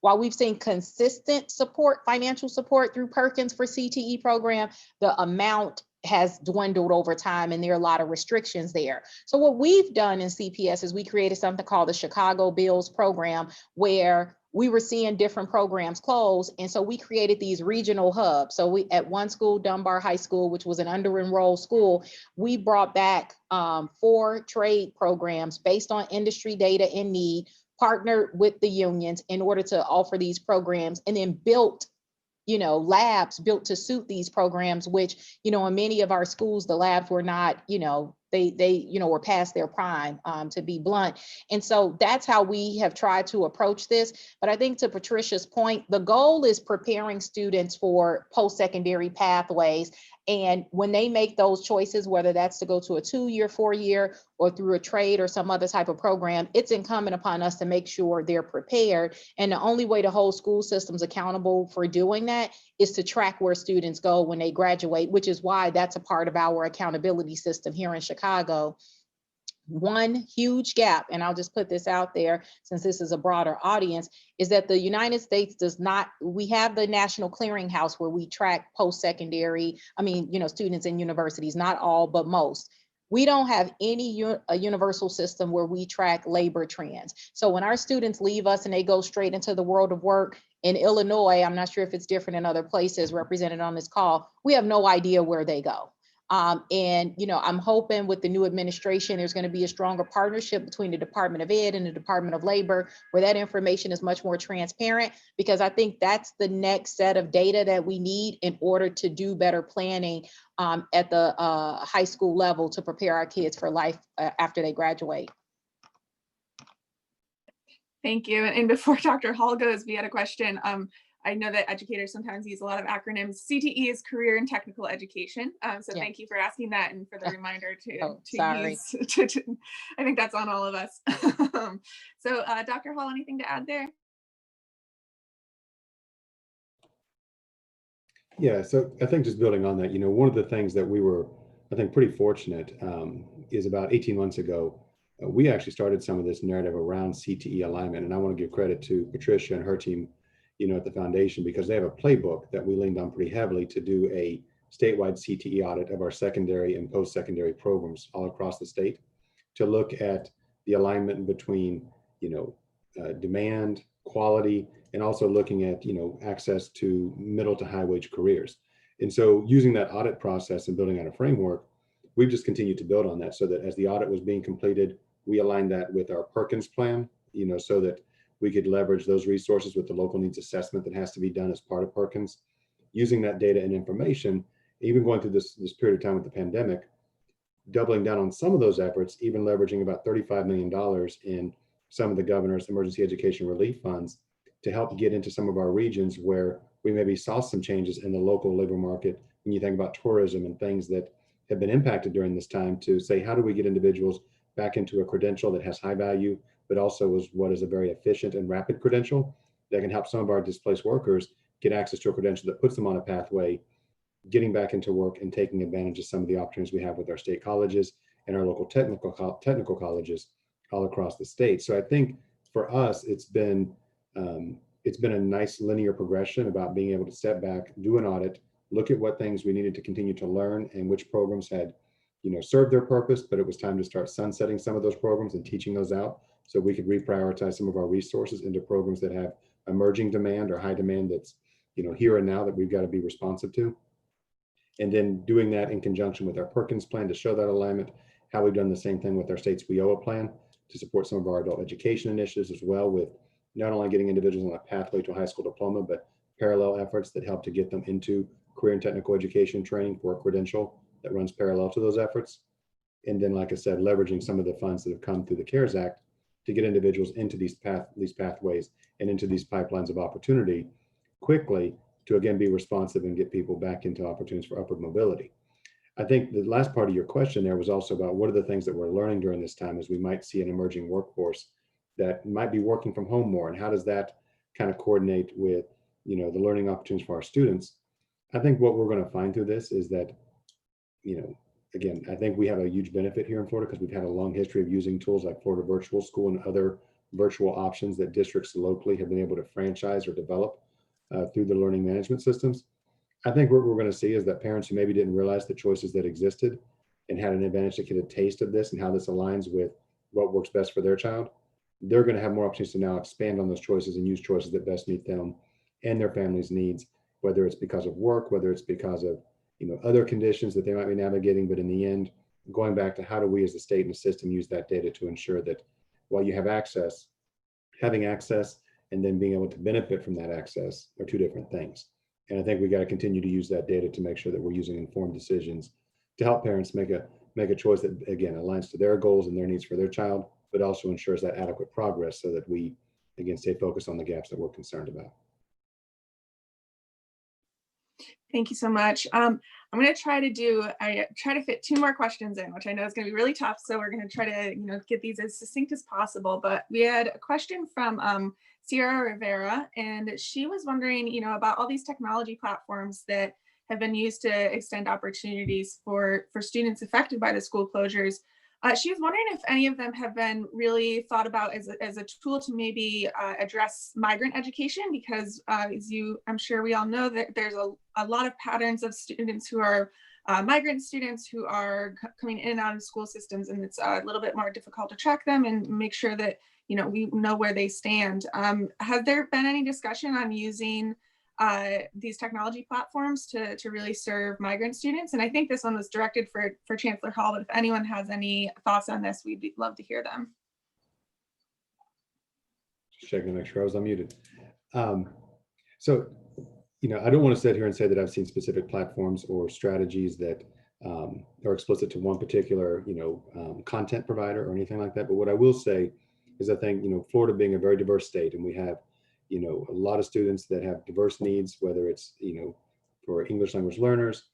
while we've seen consistent support, financial support through Perkins for CTE program, the amount has dwindled over time, and there are a lot of restrictions there. So what we've done in CPS is we created something called the Chicago Bills program, where we were seeing different programs close. And so we created these regional hubs. So we, at one school, Dunbar High School, which was an under-enrolled school, we brought back 4 trade programs based on industry data and need, partnered with the unions in order to offer these programs, and then built labs built to suit these programs, which, in many of our schools, the labs were not, they were past their prime, to be blunt. And so that's how we have tried to approach this. But I think to Patricia's point, the goal is preparing students for post-secondary pathways. And when they make those choices, whether that's to go to a 2-year, 4-year, or through a trade or some other type of program, it's incumbent upon us to make sure they're prepared. And the only way to hold school systems accountable for doing that is to track where students go when they graduate, which is why that's a part of our accountability system here in Chicago. One huge gap, and I'll just put this out there since this is a broader audience, is that the United States does not, we have the National Clearinghouse where we track post-secondary, students in universities, not all, but most. We don't have a universal system where we track labor trends. So when our students leave us and they go straight into the world of work in Illinois, I'm not sure if it's different in other places represented on this call, we have no idea where they go. I'm hoping with the new administration, there's going to be a stronger partnership between the Department of Ed and the Department of Labor, where that information is much more transparent, because I think that's the next set of data that we need in order to do better planning at the high school level to prepare our kids for life after they graduate. Thank you. And before Dr. Hall goes, we had a question. I know that educators sometimes use a lot of acronyms. CTE is career and technical education. So yeah. Thank you for asking that and for the reminder to use. I think that's on all of us. So Dr. Hall, anything to add there? Yeah, so I think just building on that, one of the things that we were, I think, pretty fortunate is about 18 months ago, we actually started some of this narrative around CTE alignment. And I want to give credit to Patricia and her team, at the foundation, because they have a playbook that we leaned on pretty heavily to do a statewide CTE audit of our secondary and post-secondary programs all across the state to look at the alignment between, demand, quality, and also looking at, access to middle to high wage careers. And so using that audit process and building out a framework, we've just continued to build on that so that as the audit was being completed, we aligned that with our Perkins plan, so that we could leverage those resources with the local needs assessment that has to be done as part of Perkins. Using that data and information, even going through this period of time with the pandemic, doubling down on some of those efforts, even leveraging about $35 million in some of the governor's emergency education relief funds to help get into some of our regions where we maybe saw some changes in the local labor market. When you think about tourism and things that have been impacted during this time, to say, how do we get individuals back into a credential that has high value, but also is what is a very efficient and rapid credential that can help some of our displaced workers get access to a credential that puts them on a pathway, getting back into work and taking advantage of some of the opportunities we have with our state colleges and our local technical colleges all across the state. So I think for us, it's been a nice linear progression about being able to step back, do an audit, look at what things we needed to continue to learn and which programs had, served their purpose, but it was time to start sunsetting some of those programs and teaching those out so we could reprioritize some of our resources into programs that have emerging demand or high demand that's, here and now that we've got to be responsive to. And then doing that in conjunction with our Perkins plan to show that alignment, how we've done the same thing with our state's WIOA plan to support some of our adult education initiatives as well, with not only getting individuals on a pathway to a high school diploma, but parallel efforts that help to get them into career and technical education training for a credential that runs parallel to those efforts. And then, like I said, leveraging some of the funds that have come through the CARES Act to get individuals into these pathways and into these pipelines of opportunity quickly to, again, be responsive and get people back into opportunities for upward mobility. I think the last part of your question there was also about what are the things that we're learning during this time as we might see an emerging workforce that might be working from home more, and how does that kind of coordinate with, the learning opportunities for our students. I think what we're going to find through this is that, again, I think we have a huge benefit here in Florida because we've had a long history of using tools like Florida Virtual School and other virtual options that districts locally have been able to franchise or develop through the learning management systems. I think what we're going to see is that parents who maybe didn't realize the choices that existed and had an advantage to get a taste of this and how this aligns with what works best for their child, they're going to have more opportunities to now expand on those choices and use choices that best meet them and their family's needs, whether it's because of work, whether it's because of other conditions that they might be navigating. But in the end, going back to how do we as a state and a system use that data to ensure that while you have access, having access and then being able to benefit from that access are two different things. And I think we got to continue to use that data to make sure that we're using informed decisions to help parents make a choice that, again, aligns to their goals and their needs for their child, but also ensures that adequate progress so that we, again, stay focused on the gaps that we're concerned about. Thank you so much. I'm going to try to fit 2 more questions in, which I know is going to be really tough. So we're going to try to, get these as succinct as possible. But we had a question from Sierra Rivera, and she was wondering, about all these technology platforms that have been used to extend opportunities for students affected by the school closures. She was wondering if any of them have been really thought about as a tool to maybe address migrant education, because I'm sure we all know that there's a lot of patterns of students who are migrant students who are coming in and out of school systems, and it's a little bit more difficult to track them and make sure that we know where they stand. Has there been any discussion on using these technology platforms to really serve migrant students? And I think this one was directed for Chancellor Hall, but if anyone has any thoughts on this, we'd love to hear them. Just checking to make sure I was unmuted. So, I don't want to sit here and say that I've seen specific platforms or strategies that are explicit to one particular, content provider or anything like that. But what I will say is I think, Florida being a very diverse state, and we have a lot of students that have diverse needs, whether it's, for English language learners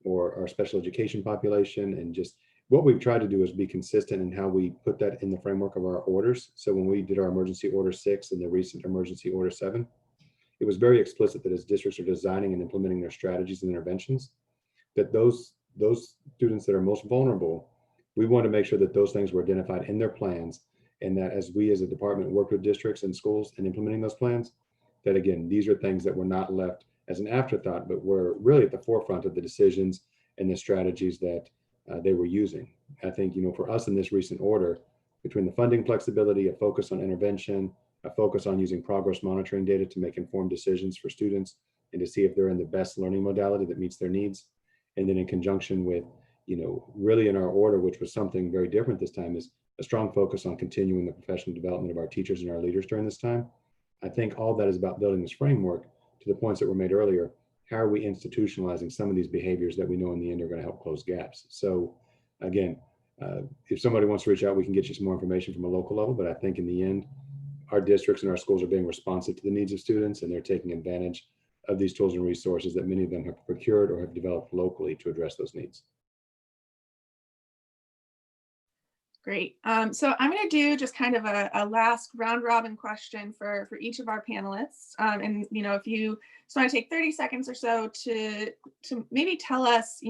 or our special education population. And just what we've tried to do is be consistent in how we put that in the framework of our orders. So when we did our emergency order 6 and the recent emergency order 7, it was very explicit that as districts are designing and implementing their strategies and interventions, that those students that are most vulnerable, we want to make sure that those things were identified in their plans. And that as we as a department work with districts and schools and implementing those plans, that again, these are things that were not left as an afterthought, but were really at the forefront of the decisions and the strategies that they were using. I think, for us in this recent order, between the funding flexibility, a focus on intervention, a focus on using progress monitoring data to make informed decisions for students and to see if they're in the best learning modality that meets their needs. And then in conjunction with, really in our order, which was something very different this time, is a strong focus on continuing the professional development of our teachers and our leaders during this time. I think all that is about building this framework to the points that were made earlier. How are we institutionalizing some of these behaviors that we know in the end are going to help close gaps? So again, if somebody wants to reach out, we can get you some more information from a local level, but I think in the end, our districts and our schools are being responsive to the needs of students, and they're taking advantage of these tools and resources that many of them have procured or have developed locally to address those needs. Great. So I'm going to do just kind of a last round robin question for each of our panelists. And, if you just want to take 30 seconds or so to maybe tell us,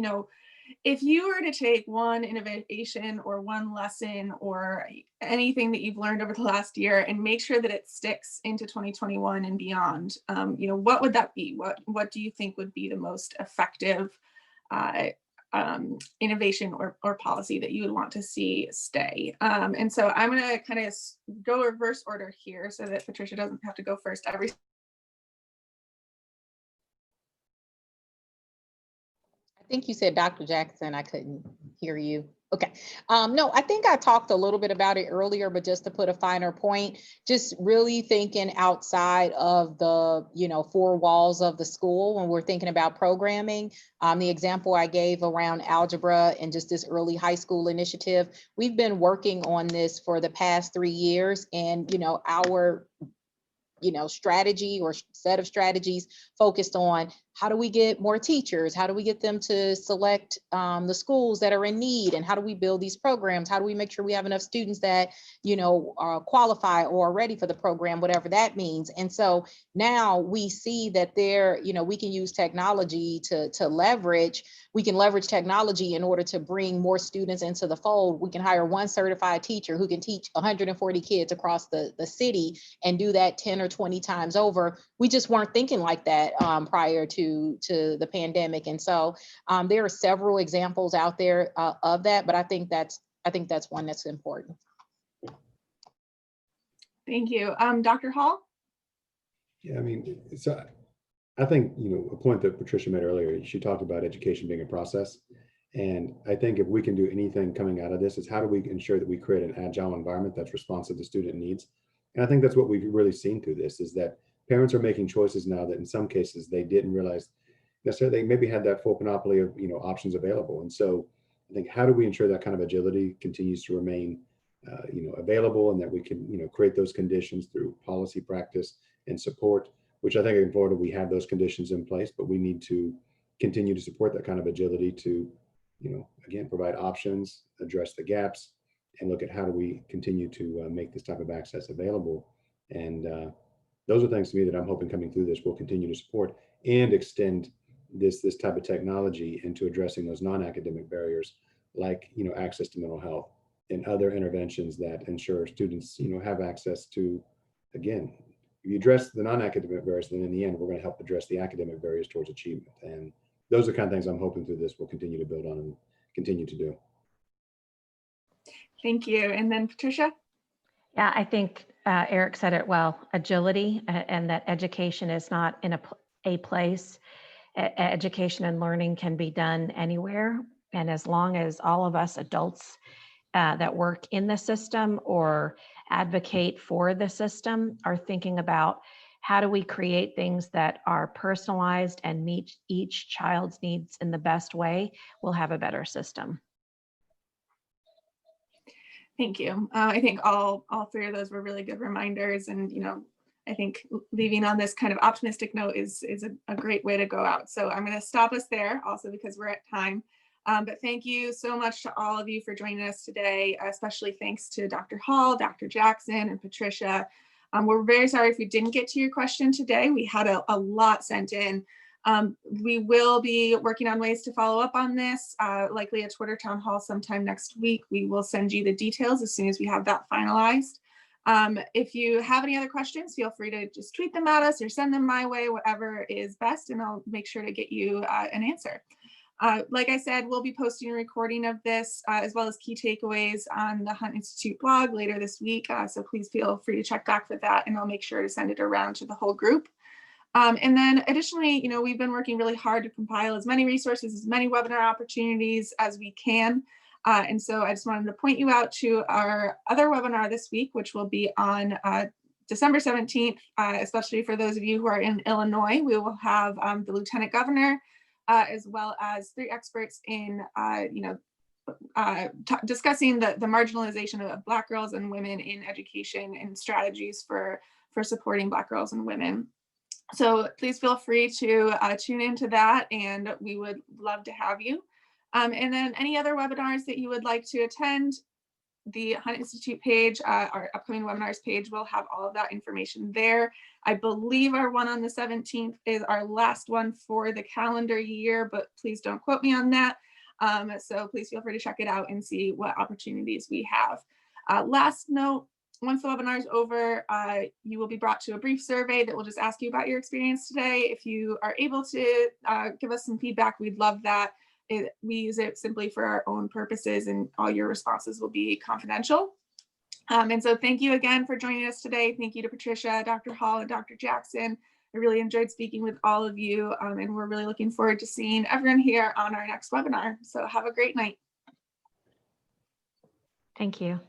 if you were to take one innovation or one lesson or anything that you've learned over the last year and make sure that it sticks into 2021 and beyond, what would that be? What do you think would be the most effective innovation or policy that you would want to see stay? And so I'm going to kind of go reverse order here so that Patricia doesn't have to go first every. I think you said Dr. Jackson. I couldn't hear you. Okay. No, I think I talked a little bit about it earlier, but just to put a finer point, just really thinking outside of the, four walls of the school when we're thinking about programming. The example I gave around algebra and just this early high school initiative, we've been working on this for the past 3 years, and, our strategy or set of strategies focused on how do we get more teachers? How do we get them to select the schools that are in need? And how do we build these programs? How do we make sure we have enough students that, qualify or are ready for the program, whatever that means? And so now we see that we can use technology to leverage. We can leverage technology in order to bring more students into the fold. We can hire one certified teacher who can teach 140 kids across the city and do that 10 or 20 times over. We just weren't thinking like that prior to the pandemic. And so there are several examples out there of that, but I think that's one that's important. Thank you. Dr. Hall? Yeah, so I think, a point that Patricia made earlier, she talked about education being a process. And I think if we can do anything coming out of this, is how do we ensure that we create an agile environment that's responsive to student needs? And I think that's what we've really seen through this, is that parents are making choices now that in some cases they didn't realize necessarily they maybe had that full panoply of options available. And so I think, how do we ensure that kind of agility continues to remain available, and that we can create those conditions through policy, practice, and support, which I think in Florida we have those conditions in place, but we need to continue to support that kind of agility to again provide options, address the gaps, and look at how do we continue to make this type of access available. And those are things to me that I'm hoping coming through this will continue to support and extend this type of technology into addressing those non-academic barriers, like access to mental health and other interventions that ensure students have access to. Again, if you address the non-academic barriers, then in the end we're going to help address the academic barriers towards achievement. And those are the kind of things I'm hoping through this will continue to build on and continue to do. Thank you. And then Patricia? Yeah, I think Eric said it well, agility, and that education is not in a place. Education and learning can be done anywhere. And as long as all of us adults that work in the system or advocate for the system are thinking about how do we create things that are personalized and meet each child's needs in the best way, we'll have a better system. Thank you. I think all three of those were really good reminders. And, I think leaving on this kind of optimistic note is a great way to go out. So I'm going to stop us there also because we're at time. But thank you so much to all of you for joining us today, especially thanks to Dr. Hall, Dr. Jackson, and Patricia. We're very sorry if we didn't get to your question today. We had a lot sent in. We will be working on ways to follow up on this, likely a Twitter town hall sometime next week. We will send you the details as soon as we have that finalized. If you have any other questions, feel free to just tweet them at us or send them my way, whatever is best, and I'll make sure to get you an answer. Like I said, we'll be posting a recording of this as well as key takeaways on the Hunt Institute blog later this week. So please feel free to check back for that, and I'll make sure to send it around to the whole group. And then additionally, we've been working really hard to compile as many resources, as many webinar opportunities as we can. And so I just wanted to point you out to our other webinar this week, which will be on December 17th, especially for those of you who are in Illinois. We will have the Lieutenant Governor, as well as 3 experts in, discussing the marginalization of Black girls and women in education and strategies for supporting Black girls and women. So please feel free to tune into that, and we would love to have you. And then any other webinars that you would like to attend, the Hunt Institute page, our upcoming webinars page, will have all of that information there. I believe our one on the 17th is our last one for the calendar year, but please don't quote me on that. So please feel free to check it out and see what opportunities we have. Last note, once the webinar is over, you will be brought to a brief survey that will just ask you about your experience today. If you are able to give us some feedback, we'd love that. We use it simply for our own purposes, and all your responses will be confidential. And so thank you again for joining us today. Thank you to Patricia, Dr. Hall, and Dr. Jackson. I really enjoyed speaking with all of you, and we're really looking forward to seeing everyone here on our next webinar. So have a great night. Thank you.